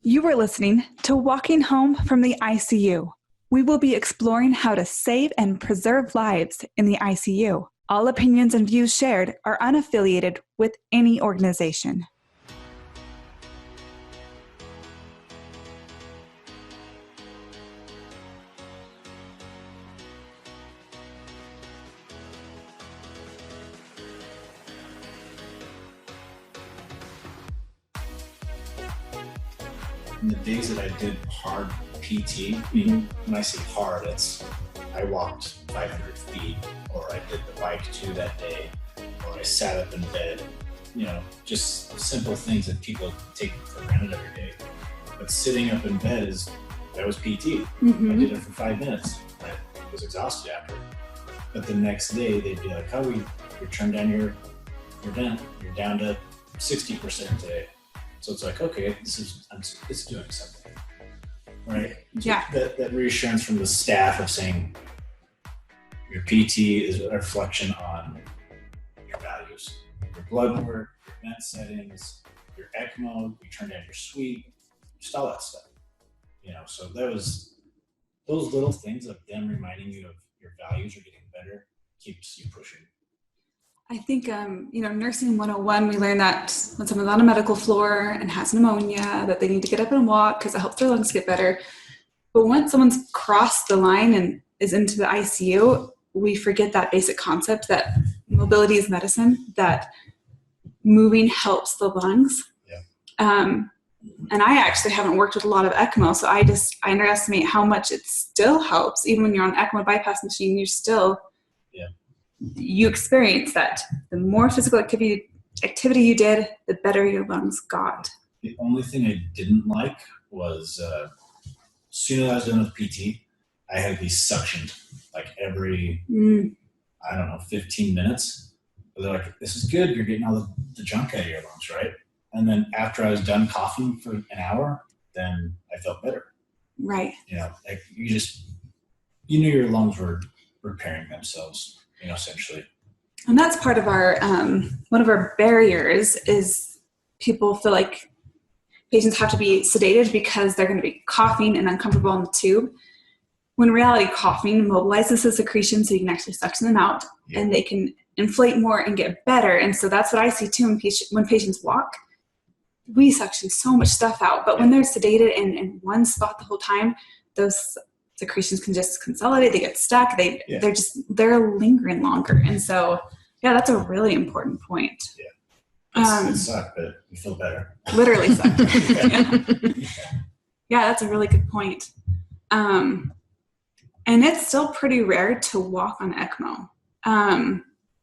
You are listening to Walking Home from the ICU. We will be exploring how to save and preserve lives in the ICU. All opinions and views shared are unaffiliated with any organization. In the days that I did hard PT, when I say hard, I walked 500 feet, or I did the bike 2 that day, or I sat up in bed, just simple things that people take for granted every day. But sitting up in bed that was PT. I did it for 5 minutes. I was exhausted after. But the next day they'd be like, "Oh, we turned down your vent. You're down to 60% today." So it's like, okay, it's doing something, right? Yeah. That reassurance from the staff of saying your PT is a reflection on your values, your blood work, your vent settings, your ECMO, you turn down your suite, just all that stuff. So that was those little things of them reminding you of your values are getting better, keeps you pushing. I think, nursing 101, we learned that when someone's on a medical floor and has pneumonia, that they need to get up and walk because it helps their lungs get better. But once someone's crossed the line and is into the ICU, we forget that basic concept that mobility is medicine, that moving helps the lungs. Yeah. And I actually haven't worked with a lot of ECMO, so I underestimate how much it still helps. Even when you're on an ECMO bypass machine, you experience that the more physical activity you did, the better your lungs got. The only thing I didn't like was as soon as I was done with PT, I had to be suctioned like every, 15 minutes. But they're like, "This is good. You're getting all the junk out of your lungs, right?" And then after I was done coughing for an hour, then I felt better. Right. You knew your lungs were repairing themselves. Essentially. And that's part of our, one of our barriers is people feel like patients have to be sedated because they're going to be coughing and uncomfortable on the tube. When in reality, coughing mobilizes the secretion so you can actually suction them out and they can inflate more and get better. And so that's what I see too when patients walk. We suction so much stuff out, but when they're sedated in one spot the whole time, those secretions can just consolidate, they get stuck, they're lingering longer. And so, that's a really important point. It sucked, but you feel better. Literally sucked. That's a really good point. And it's still pretty rare to walk on ECMO.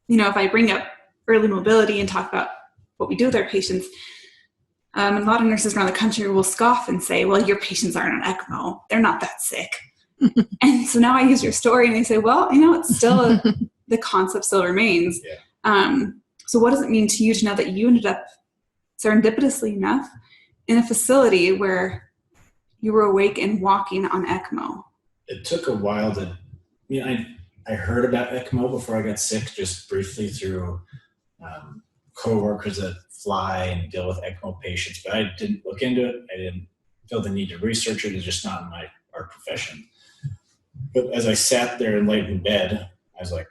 If I bring up early mobility and talk about what we do with our patients, a lot of nurses around the country will scoff and say, "Well, your patients aren't on ECMO. They're not that sick." And so now I use your story and they say, "Well, it's still the concept still remains." So what does it mean to you to know that you ended up serendipitously enough in a facility where you were awake and walking on ECMO? It took a while I heard about ECMO before I got sick, just briefly through coworkers that fly and deal with ECMO patients, but I didn't look into it. I didn't feel the need to research it. It's just not in our profession. But as I sat there and laid in bed, I was like,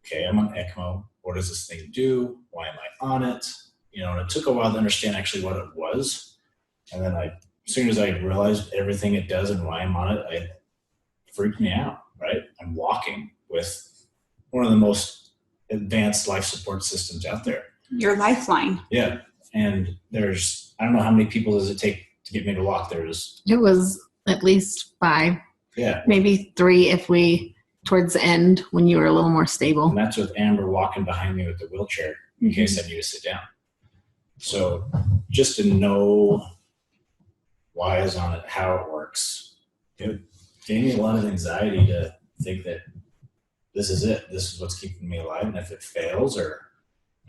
okay, I'm on ECMO. What does this thing do? Why am I on it? And it took a while to understand actually what it was. And then as soon as I realized everything it does and why I'm on it, it freaked me out, right? I'm walking with one of the most advanced life support systems out there. Your lifeline. Yeah. And I don't know how many people does it take to get me to walk. It was at least 5. Yeah. Maybe 3 towards the end when you were a little more stable. And that's with Amber walking behind me with the wheelchair in case I need to sit down. So just to know why I was on it, how it works, it gave me a lot of anxiety to think that this is it. This is what's keeping me alive. And if it fails or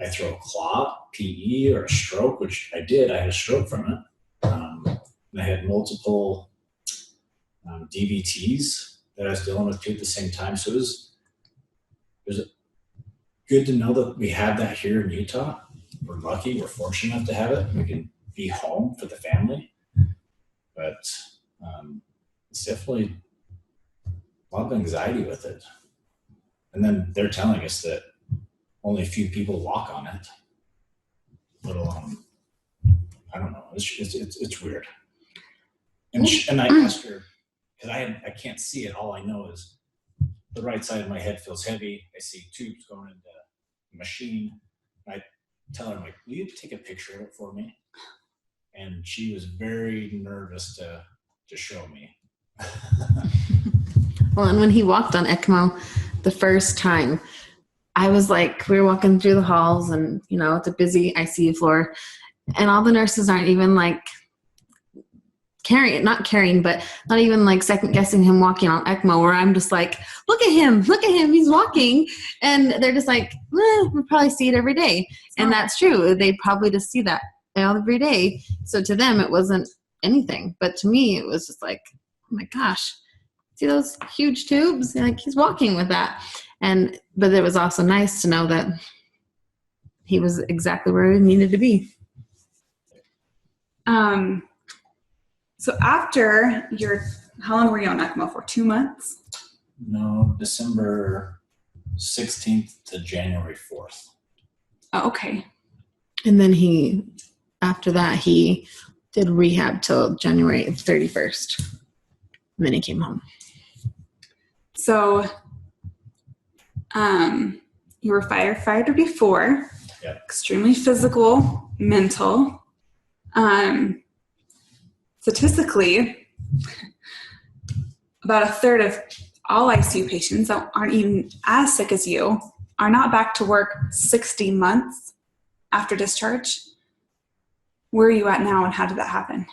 I throw a clot, PE, or a stroke, which I did, I had a stroke from it. And I had multiple DVTs that I was dealing with too at the same time. So it was good to know that we have that here in Utah. We're lucky, we're fortunate enough to have it. We can be home for the family. but it's definitely a lot of anxiety with it. And then they're telling us that only a few people walk on it. Let alone, I don't know. It's weird. And I asked her, because I can't see it. All I know is the right side of my head feels heavy. I see tubes going into the machine. I tell her, I'm like, will you take a picture of it for me? And she was very nervous to show me. Well, and when he walked on ECMO the first time, I was like, we were walking through the halls and, you know, it's a busy ICU floor and all the nurses aren't even like but not even like second guessing him walking on ECMO, where I'm just like, look at him, he's walking. And they're just like, we probably see it every day. And that's true. They probably just see that every day. So to them, it wasn't anything. But to me, it was just like, oh my gosh, see those huge tubes? Like he's walking with that. But it was also nice to know that he was exactly where he needed to be. So after how long were you on ECMO for? 2 months? No, December 16th to January 4th. Oh, okay. And then after that, he did rehab till January 31st. And then he came home. So, you were a firefighter before. Yep. Extremely physical, mental. Statistically, about a third of all ICU patients that aren't even as sick as you are not back to work 60 months after discharge. Where are you at now and how did that happen?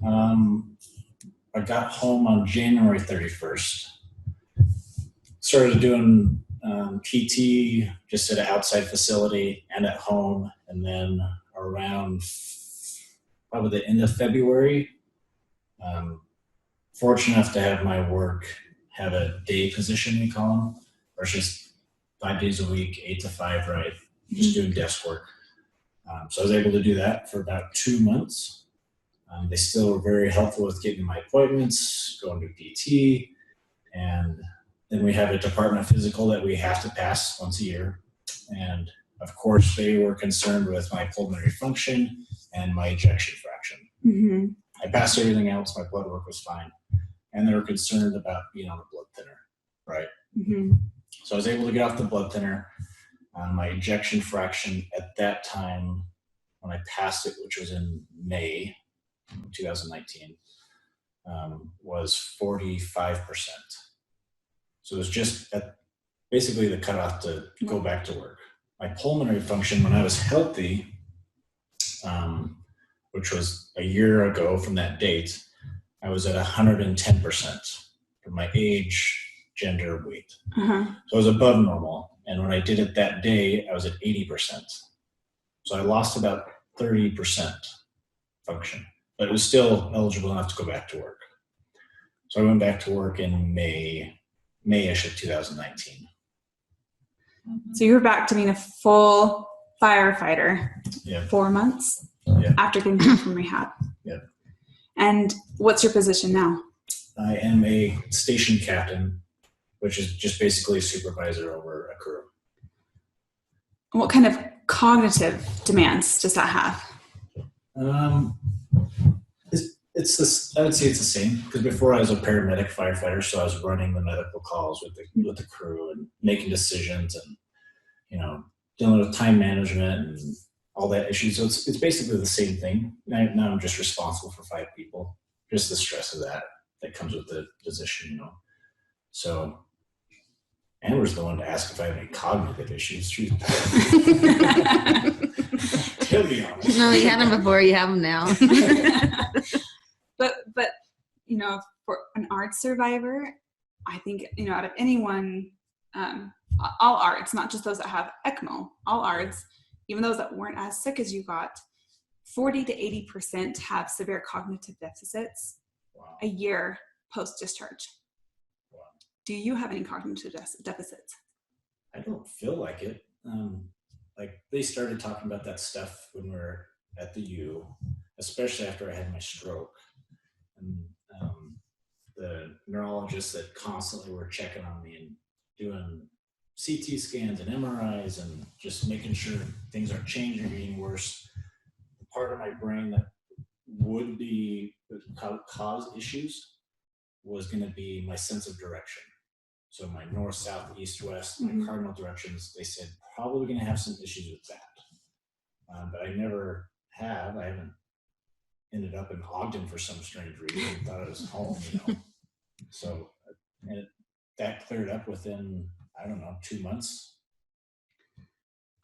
I got home on January 31st. Started doing PT just at an outside facility and at home. And then around probably the end of February, fortunate enough to have my work have a day position, we call them, or it's just 5 days a week, 8 to 5, right? Just doing desk work. So I was able to do that for about 2 months. They still were very helpful with getting my appointments, going to PT, and then we have a department physical that we have to pass once a year. And of course, they were concerned with my pulmonary function and my ejection fraction. Mm-hmm. I passed everything else. My blood work was fine. And they were concerned about being on a blood thinner, right? Mm-hmm. So I was able to get off the blood thinner. My ejection fraction at that time, when I passed it, which was in May 2019, was 45%. So it was just basically the cutoff to go back to work. My pulmonary function when I was healthy, which was a year ago from that date, I was at 110% for my age, gender, weight. Uh-huh. So I was above normal. And when I did it that day, I was at 80%. So I lost about 30% function, but it was still eligible enough to go back to work. So I went back to work in May-ish of 2019. So you were back to being a full firefighter. Yeah. 4 months Yeah. after getting home from rehab. Yeah. And what's your position now? I am a station captain, which is just basically a supervisor over a crew. What kind of cognitive demands does that have? It's this. I would say it's the same because before I was a paramedic firefighter, so I was running the medical calls with the crew and making decisions and dealing with time management and all that issues. So it's basically the same thing. Now I'm just responsible for 5 people. Just the stress of that comes with the position, So Amber's the one to ask if I have any cognitive issues. To be honest. No, you had them before, you have them now. But for an ARDS survivor, I think out of anyone, all ARDS, not just those that have ECMO, all ARDS, even those that weren't as sick as you got, 40 to 80% have severe cognitive deficits. Wow. A year post-discharge. Wow. Do you have any cognitive deficits? I don't feel like it. Like they started talking about that stuff when we were at the U, especially after I had my stroke. And the neurologists that constantly were checking on me and doing CT scans and MRIs and just making sure things aren't changing or getting worse. The part of my brain that would cause issues was going to be my sense of direction. So my north, south, east, west, my cardinal directions, they said probably going to have some issues with that. But I never have. I haven't ended up in Ogden for some strange reason. I thought it was home, So that cleared up within, I don't know, 2 months.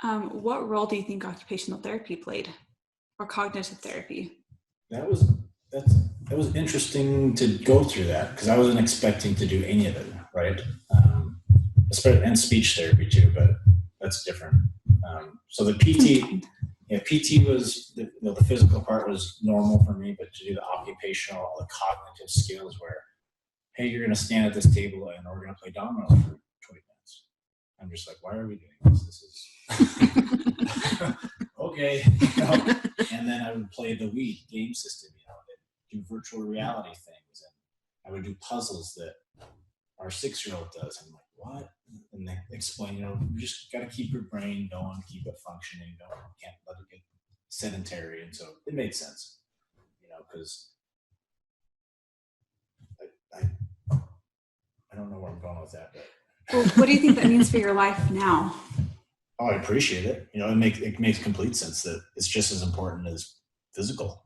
What role do you think occupational therapy played, or cognitive therapy? That was interesting to go through that, because I wasn't expecting to do any of it, right? And speech therapy too, but that's different. So the PT was the physical part was normal for me, but to do the occupational, the cognitive skills where, hey, you're going to stand at this table and we're going to play dominoes for 20 minutes. I'm just like, why are we doing this? This is okay. And then I would play the Wii game system, do virtual reality things, and I would do puzzles that our 6-year-old does. I'm like, what? And they explain, you just got to keep your brain going, keep it functioning, can't let it get sedentary. And so it made sense, because I don't know where I'm going with that, but. Well, what do you think that means for your life now? Oh, I appreciate it. It makes complete sense that it's just as important as physical,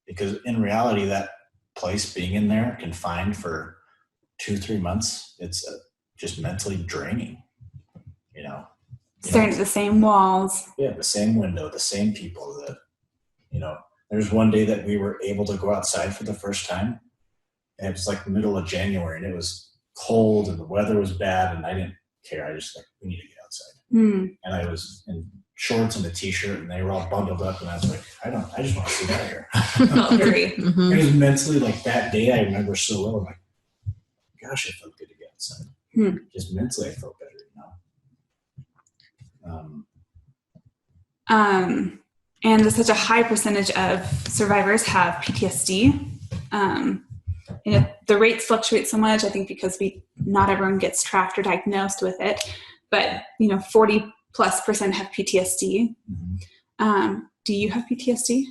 because in reality, that place being in there confined for 2-3 months, it's just mentally draining, Staring at the same walls. Yeah, the same window, the same people that, there's one day that we were able to go outside for the first time, and it was like the middle of January, and it was cold and the weather was bad, and I didn't care. I just we need to get outside. And I was in shorts and a t-shirt, and they were all bundled up, and I was like, I just want to sit out here. It was mentally, like, that day I remember so well. I'm like, gosh, it felt good to get outside. Just mentally I felt better, And such a high percentage of survivors have PTSD. The rates fluctuate so much, I think, because not everyone gets tracked or diagnosed with it, but 40+% have PTSD. Do you have PTSD?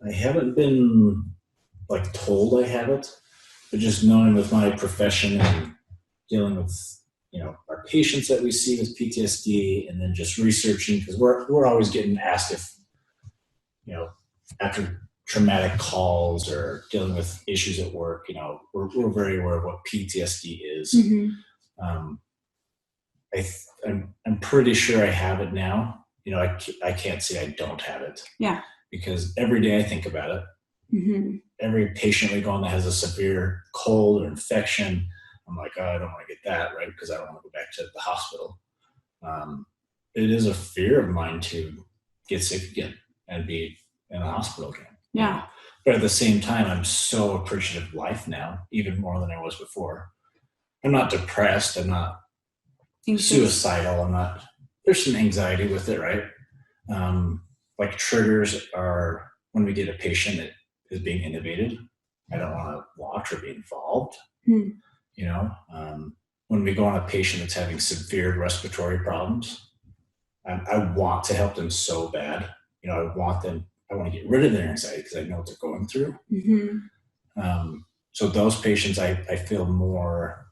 I haven't been told I have it, but just knowing with my profession and dealing with our patients that we see with PTSD, and then just researching, because we're always getting asked if after traumatic calls or dealing with issues at work, we're very aware of what PTSD is. I'm pretty sure I have it now. I can't say I don't have it. Yeah. Because every day I think about it. Every patient we go on that has a severe cold or infection, I'm like, oh, I don't want to get that, right? Because I don't want to go back to the hospital. It is a fear of mine to get sick again and be in a hospital again. Yeah. But at the same time, I'm so appreciative of life now, even more than I was before. I'm not depressed. I'm not suicidal. There's some anxiety with it, right? Triggers are when we get a patient that is being intubated. I don't want to watch or be involved. When we go on a patient that's having severe respiratory problems, I want to help them so bad. I want to get rid of their anxiety because I know what they're going through. So those patients, I feel more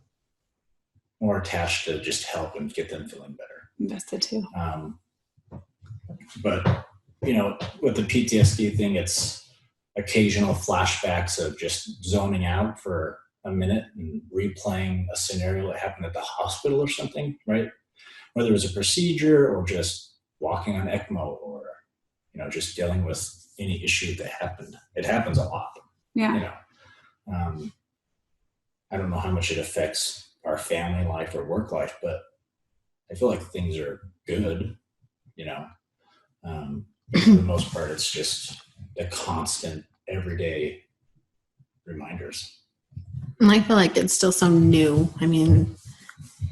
attached to just help and get them feeling better. Invested too. But with the PTSD thing, it's occasional flashbacks of just zoning out for a minute and replaying a scenario that happened at the hospital or something, right? Whether it was a procedure or just walking on ECMO or, just dealing with any issue that happened. It happens a lot. Yeah. I don't know how much it affects our family life or work life, but I feel like things are good, for the most part, it's just the constant everyday reminders. And I feel like it's still so new. I mean,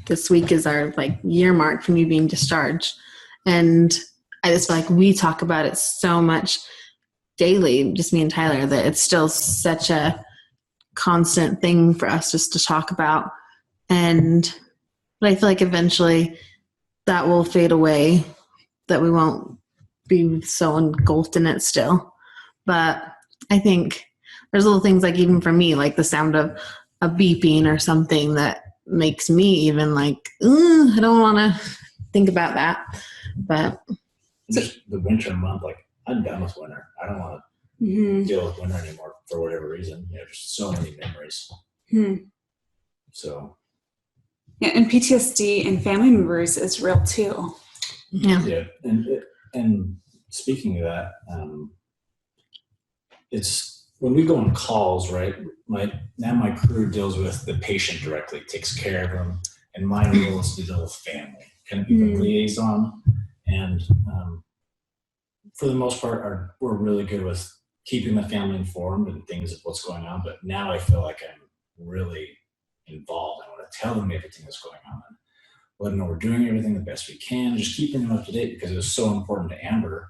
this week is our year mark for me being discharged. And I just feel like we talk about it so much daily, just me and Tyler, that it's still such a constant thing for us just to talk about. But I feel like eventually that will fade away, that we won't be so engulfed in it still. But I think there's little things like, even for me, like the sound of a beeping or something that makes me even like, I don't want to think about that. But just the winter month, like I'm done with winter. I don't want to deal with winter anymore for whatever reason. Just so many memories. So yeah, and PTSD in family members is real too. Yeah, and speaking of that, it's when we go on calls, right? My crew deals with the patient directly, takes care of them, and my role is to deal with family, kind of be the liaison. And for the most part, we're really good with keeping the family informed and things of what's going on. But now I feel like I'm really involved. I want to tell them everything that's going on. Let them know we're doing everything the best we can, just keeping them up to date, because it was so important to Amber.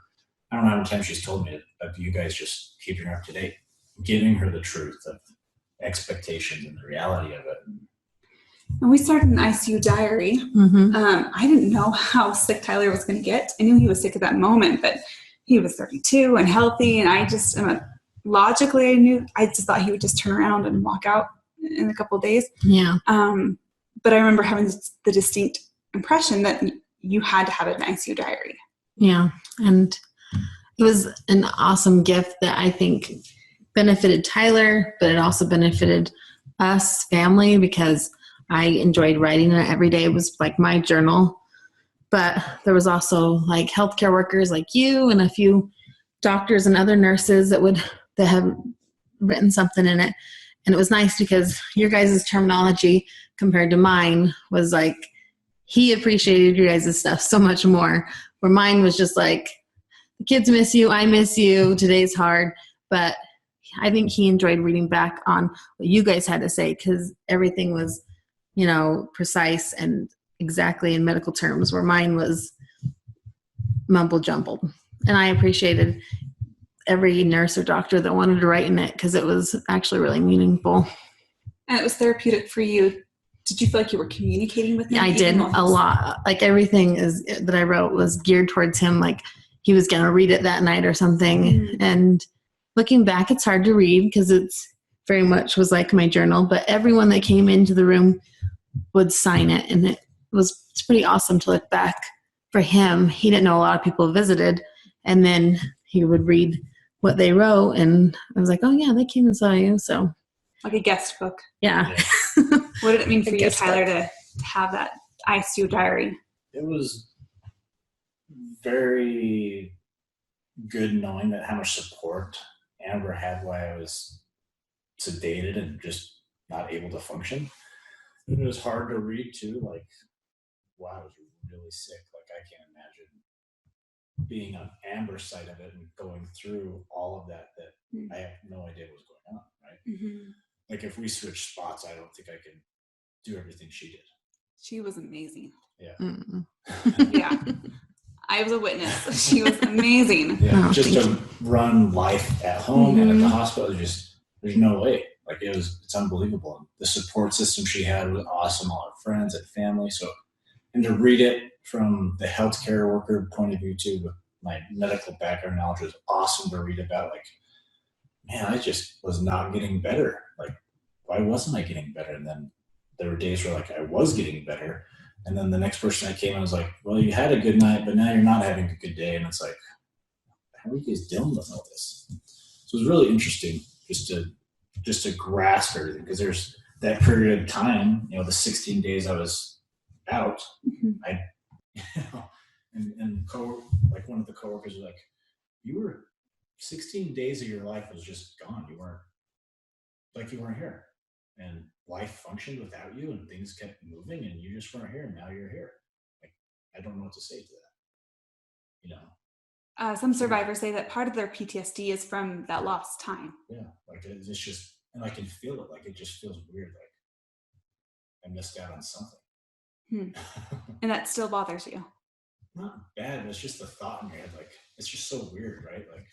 I don't know how many times she's told me of you guys just keeping her up to date, giving her the truth of expectations and the reality of it. And we started an ICU diary. I didn't know how sick Tyler was going to get. I knew he was sick at that moment, but he was 32 and healthy. And I just, logically, I just thought he would just turn around and walk out in a couple of days. Yeah. But I remember having the distinct impression that you had to have an ICU diary. Yeah. And it was an awesome gift that I think benefited Tyler, but it also benefited us, family, because I enjoyed writing it every day. It was like my journal. But there was also like healthcare workers like you and a few doctors and other nurses that have written something in it. And it was nice because your guys' terminology compared to mine was like, he appreciated your guys' stuff so much more, where mine was just like, the kids miss you, I miss you, today's hard. But I think he enjoyed reading back on what you guys had to say, because everything was, precise and exactly in medical terms, where mine was mumble jumbled. And I appreciated every nurse or doctor that wanted to write in it, because it was actually really meaningful. And it was therapeutic for you. Did you feel like you were communicating with him? I did a lot. Like everything that I wrote was geared towards him. Like he was going to read it that night or something. And looking back, it's hard to read because it's very much was like my journal. But everyone that came into the room would sign it. And it's pretty awesome to look back for him. He didn't know a lot of people visited. And then he would read what they wrote. And I was like, oh, yeah, they came and saw you. So like a guest book. Yeah. What did it mean for you, Tyler, to have that ICU diary? It was very good knowing that how much support Amber had while I was sedated and just not able to function. And it was hard to read too, like, wow, I was really sick. Like, I can't imagine being on Amber's side of it and going through all of that I have no idea what was going on, right? Like, if we switched spots, I don't think I could do everything she did. She was amazing. Yeah. Yeah. I was a witness. She was amazing. Yeah, just to run life at home and at the hospital, there's no way. Like, it's unbelievable. And the support system she had was awesome. All her friends and family. So, and to read it from the healthcare worker point of view too, with my medical background knowledge, was awesome to read about. Like, man, I just was not getting better. Like, why wasn't I getting better? And then there were days where like I was getting better. And then the next person that came, I was like, well, you had a good night, but now you're not having a good day. And it's like, how are you guys dealing with all this? So it was really interesting just to grasp everything, because there's that period of time, the 16 days I was out, like one of the coworkers was like, you were 16 days of your life was just gone. You weren't here. And life functioned without you, and things kept moving, and you just weren't here, and now you're here. Like, I don't know what to say to that. Some survivors say that part of their PTSD is from that lost time. Yeah, like it's just, and I can feel it. Like, it just feels weird. Like I missed out on something. And that still bothers you? Not bad, but it's just the thought in your head. Like, it's just so weird, right? Like,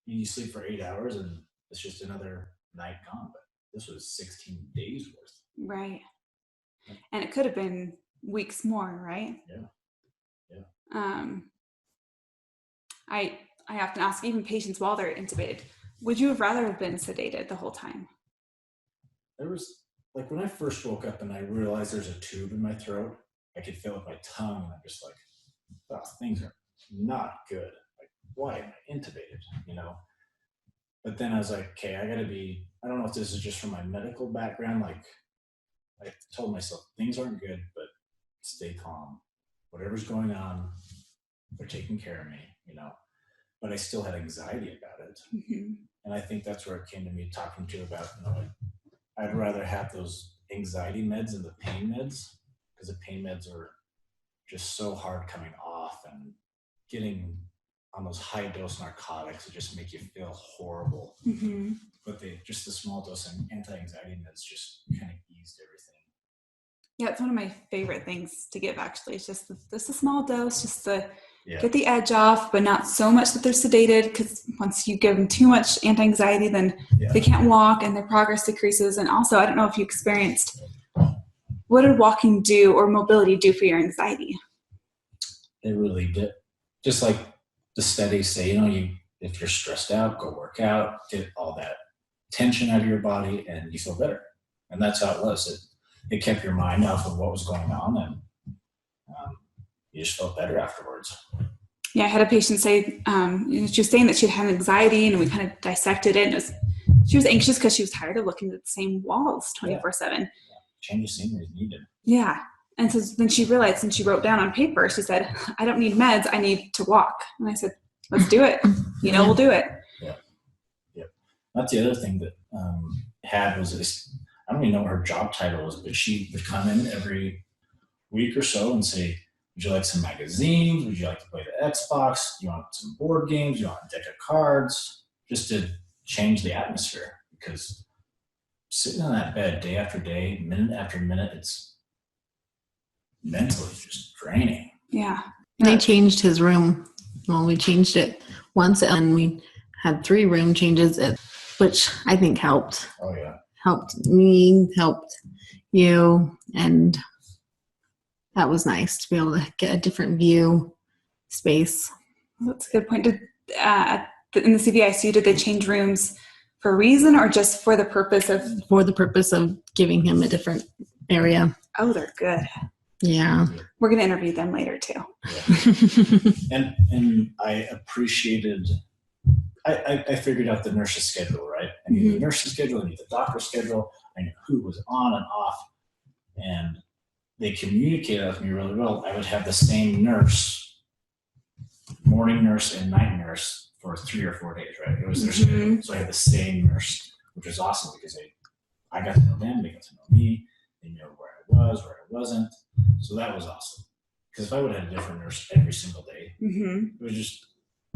you sleep for 8 hours, and it's just another night gone. But this was 16 days worth. Right. And it could have been weeks more, right? Yeah. I often ask even patients while they're intubated, would you have rather have been sedated the whole time? There was, like, when I first woke up and I realized there's a tube in my throat, I could feel it with my tongue, and I'm just like, oh, things are not good. Like, why am I intubated, you know? But then I was like, okay, I don't know if this is just from my medical background, like, I told myself, things aren't good, but stay calm. Whatever's going on, they're taking care of me, you know? But I still had anxiety about it. Mm-hmm. And I think that's where it came to me talking to you about, you know, I'd rather have those anxiety meds than the pain meds, because the pain meds are just so hard coming off, and getting on those high dose narcotics that just make you feel horrible. Mm-hmm. But the small dose and anti-anxiety meds just kind of eased everything. Yeah, it's one of my favorite things to give, actually. It's just a small dose, just to get the edge off, but not so much that they're sedated, because once you give them too much anti-anxiety, then they can't walk and their progress decreases. And also, I don't know if you experienced, what did walking do or mobility do for your anxiety? It really did. Just like the studies say, you know, if you're stressed out, go work out, get all that tension out of your body, and you feel better. And that's how it was. It kept your mind off of what was going on, and you just felt better afterwards. Yeah, I had a patient say, she was saying that she'd had anxiety, and we kind of dissected it. And she was anxious because she was tired of looking at the same walls 24/7. Change of scenery is needed. Yeah. And so then she realized, and she wrote down on paper, she said, I don't need meds, I need to walk. And I said, let's do it. You know, we'll do it. Yeah. That's the other thing that had was this, I don't even know what her job title was, but she would come in every week or so and say, would you like some magazines? Would you like to play the Xbox? You want some board games? You want a deck of cards? Just to change the atmosphere, because sitting on that bed day after day, minute after minute, it's mentally just draining. Yeah. They changed his room. Well, we changed it once, and we had 3 room changes, which I think helped. Oh, yeah. Helped me, helped you, and that was nice to be able to get a different view space. That's a good point. In the CVICU, did they change rooms for a reason, or just for the purpose of? For the purpose of giving him a different area. Oh, they're good. Yeah. We're going to interview them later too. Yeah. and I appreciated, I figured out the nurse's schedule, right? I knew the nurse's schedule, I knew the doctor's schedule, I knew who was on and off, and they communicated with me really well. I would have the same nurse, morning nurse and night nurse, for 3 or 4 days, right? It was their schedule. So I had the same nurse, which was awesome, because I got to know them, they got to know me, they knew where I was, where I wasn't. So that was awesome. Because if I would have had a different nurse every single day, it was just,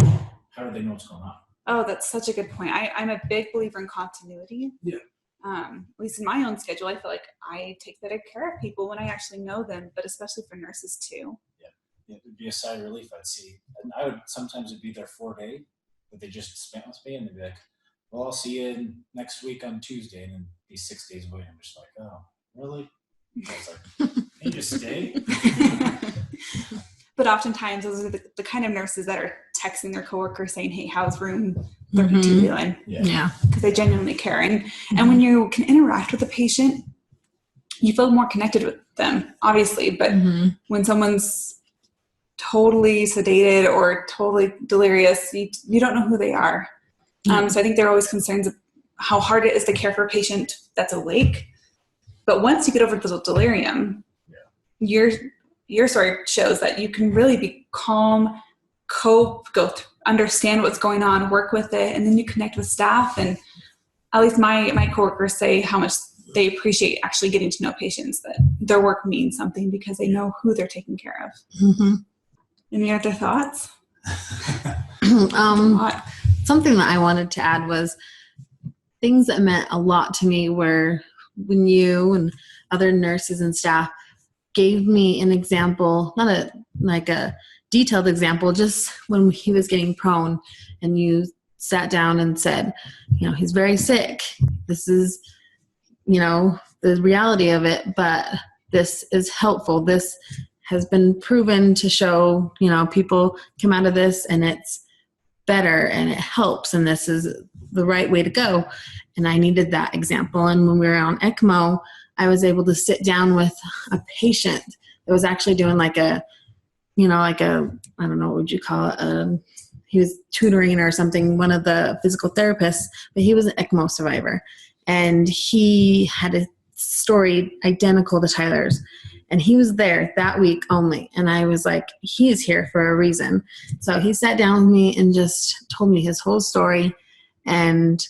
how do they know what's going on? Oh, that's such a good point. I'm a big believer in continuity. Yeah. At least in my own schedule, I feel like I take better care of people when I actually know them, but especially for nurses too. Yeah. It would be a sigh of relief. I'd see, and I would sometimes it'd be their 4-day that they just spent with me, and they'd be like, well, I'll see you next week on Tuesday, and then be 6 days away. And I'm just like, oh, really? I was like, can you just stay? But oftentimes those are the kind of nurses that are texting their coworkers saying, hey, how's room 32 doing? Yeah. Because they genuinely care. And when you can interact with a patient, you feel more connected with them, obviously. But when someone's totally sedated or totally delirious, you don't know who they are. So I think there are always concerns of how hard it is to care for a patient that's awake. But once you get over the delirium, your story shows that you can really be calm, cope, understand what's going on, work with it, and then you connect with staff. And at least my coworkers say how much they appreciate actually getting to know patients, that their work means something because they know who they're taking care of. Any other thoughts? Something that I wanted to add was things that meant a lot to me were when you and other nurses and staff gave me an example, not a detailed example, just when he was getting prone and you sat down and said, you know, he's very sick. This is the reality of it, but this is helpful. This has been proven to show, people come out of this and it's better and it helps, and this is the right way to go. And I needed that example. And when we were on ECMO, I was able to sit down with a patient that was actually doing like a, I don't know, what would you call it? He was tutoring or something, one of the physical therapists, but he was an ECMO survivor. And he had a story identical to Tyler's. And he was there that week only. And I was like, he is here for a reason. So he sat down with me and just told me his whole story and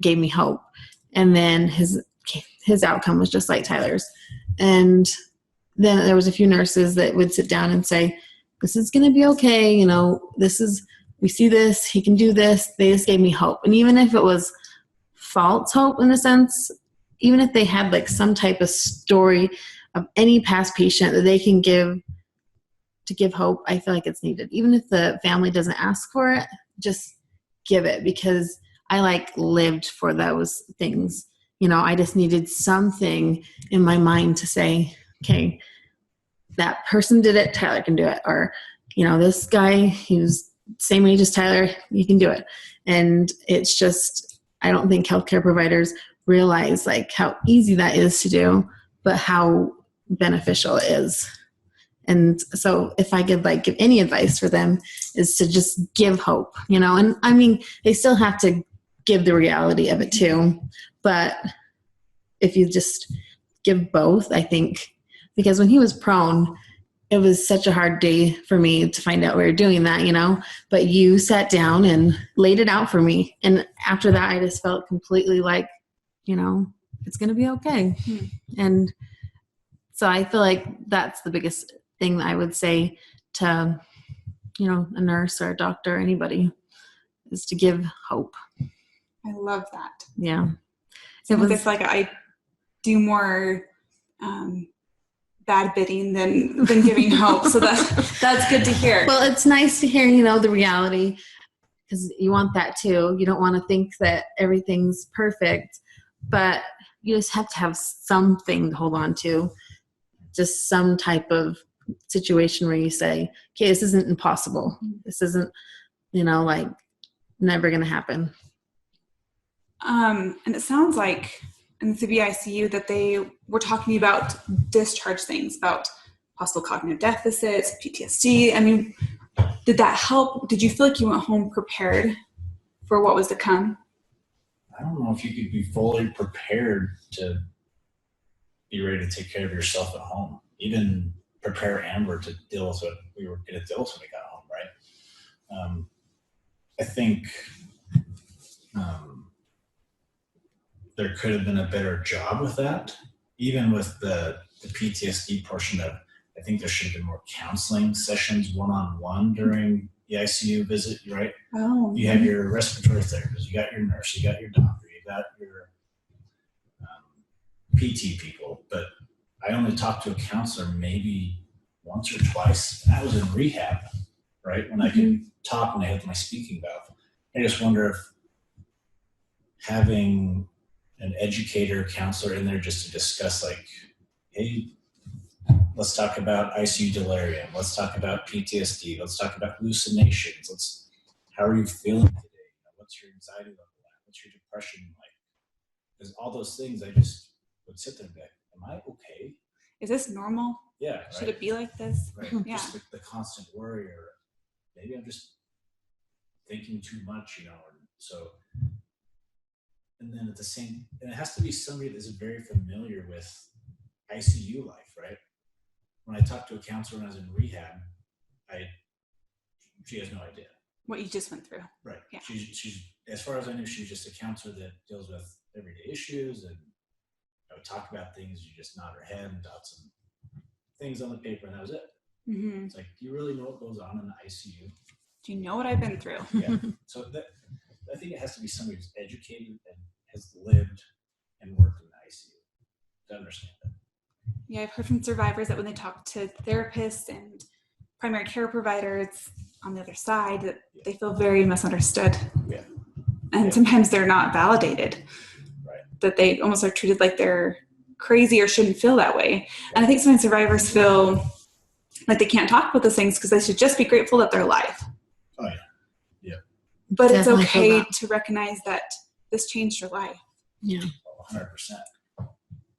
gave me hope. And then his outcome was just like Tyler's. And then there was a few nurses that would sit down and say, this is going to be okay. We see this, he can do this. They just gave me hope. And even if it was false hope in a sense, even if they had like some type of story of any past patient that they can give to give hope, I feel like it's needed. Even if the family doesn't ask for it, just give it, because I lived for those things. I just needed something in my mind to say, okay, that person did it, Tyler can do it. Or, this guy, he was same age as Tyler, you can do it. And it's just, I don't think healthcare providers realize how easy that is to do, but how beneficial it is. And so if I could give any advice for them, is to just give hope, and I mean, they still have to give the reality of it too. But if you just give both, I think, because when he was prone, it was such a hard day for me to find out we were doing that, but you sat down and laid it out for me. And after that, I just felt completely it's going to be okay. And so I feel like that's the biggest thing that I would say to, a nurse or a doctor, or anybody, is to give hope. I love that. Yeah. It's like I do more bad bidding than giving hope. So that's good to hear. Well, it's nice to hear, the reality, because you want that too. You don't want to think that everything's perfect, but you just have to have something to hold on to, just some type of situation where you say, okay, this isn't impossible. This isn't, never going to happen. And it sounds like in the ICU that they were talking about discharge things, about possible cognitive deficits, PTSD. I mean, did that help? Did you feel like you went home prepared for what was to come? I don't know if you could be fully prepared to be ready to take care of yourself at home. Even prepare Amber to deal with what we were going to deal with when we got home, right? I think there could have been a better job with that. Even with the PTSD portion of, I think there should have been more counseling sessions one-on-one during the ICU visit, right? Oh. You have your respiratory therapist, you got your nurse, you got your doctor, you got your PT people, but I only talked to a counselor maybe once or twice, and I was in rehab, right? When I could talk and I had my speaking valve. I just wonder if having an educator, counselor in there just to discuss hey, let's talk about ICU delirium. Let's talk about PTSD. Let's talk about hallucinations. How are you feeling today? What's your anxiety level like? What's your depression like? Because all those things, I just would sit there and be like, am I okay? Is this normal? Yeah. Right? Should it be like this? Right. Yeah. Just the constant worry, or maybe I'm just thinking too much, and then and it has to be somebody that's very familiar with ICU life, right? When I talked to a counselor when I was in rehab, she has no idea what you just went through. Right. Yeah. She's as far as I knew, she's just a counselor that deals with everyday issues, and I would talk about things. You just nod her head and dot some things on the paper, and that was it. Mm-hmm. It's like, do you really know what goes on in the ICU? Do you know what I've been through? Yeah. So I think it has to be somebody who's educated and has lived and worked in the ICU to understand that. Yeah, I've heard from survivors that when they talk to therapists and primary care providers on the other side, that they feel very misunderstood. Yeah. And sometimes they're not validated. Right. that they almost are treated like they're crazy or shouldn't feel that way. And I think sometimes survivors feel like they can't talk about those things because they should just be grateful that they're alive. Oh, yeah. Yeah. But Definitely it's okay to recognize that this changed your life. Yeah. 100%.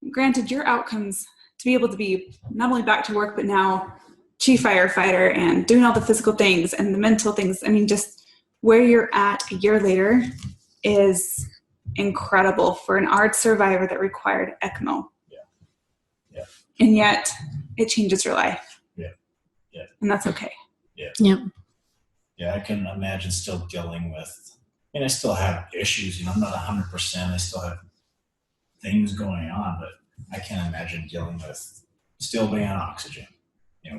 Granted, your outcomes to be able to be not only back to work, but now chief firefighter and doing all the physical things and the mental things. I mean, just where you're at a year later is incredible for an ARDS survivor that required ECMO. Yeah. Yeah. And yet it changes your life. Yeah. Yeah. And that's okay. Yeah. Yep. Yeah. I can imagine still dealing with, I still have issues, I'm not 100%. I still have things going on, but I can't imagine dealing with still being on oxygen,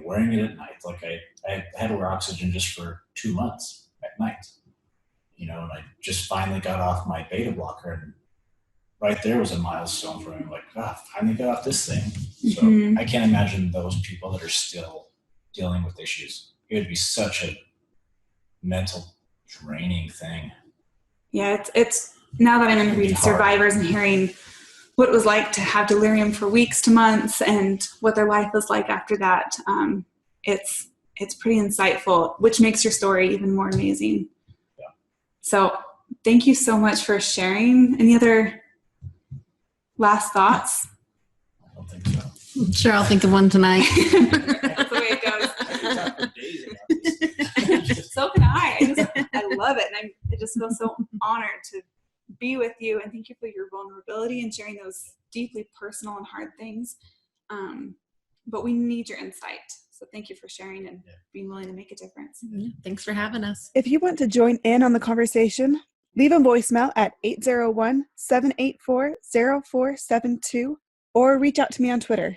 wearing it at night. Like I had to wear oxygen just for 2 months at night, and I just finally got off my beta blocker, and right there was a milestone for me. Like, finally got off this thing. So I can't imagine those people that are still dealing with issues. It would be such a mental draining thing. Yeah, it's now that I'm interviewing survivors and hearing what it was like to have delirium for weeks to months and what their life was like after that. It's pretty insightful, which makes your story even more amazing. Yeah. So thank you so much for sharing. Any other last thoughts? I don't think so. I'm sure I'll think of one tonight. That's the way it goes. I could talk for days about this. So can I. I love it. And I just feel so honored to be with you, and thank you for your vulnerability and sharing those deeply personal and hard things. But we need your insight. So thank you for sharing and being willing to make a difference. Yeah, thanks for having us. If you want to join in on the conversation, leave a voicemail at 801-784-0472 or reach out to me on Twitter.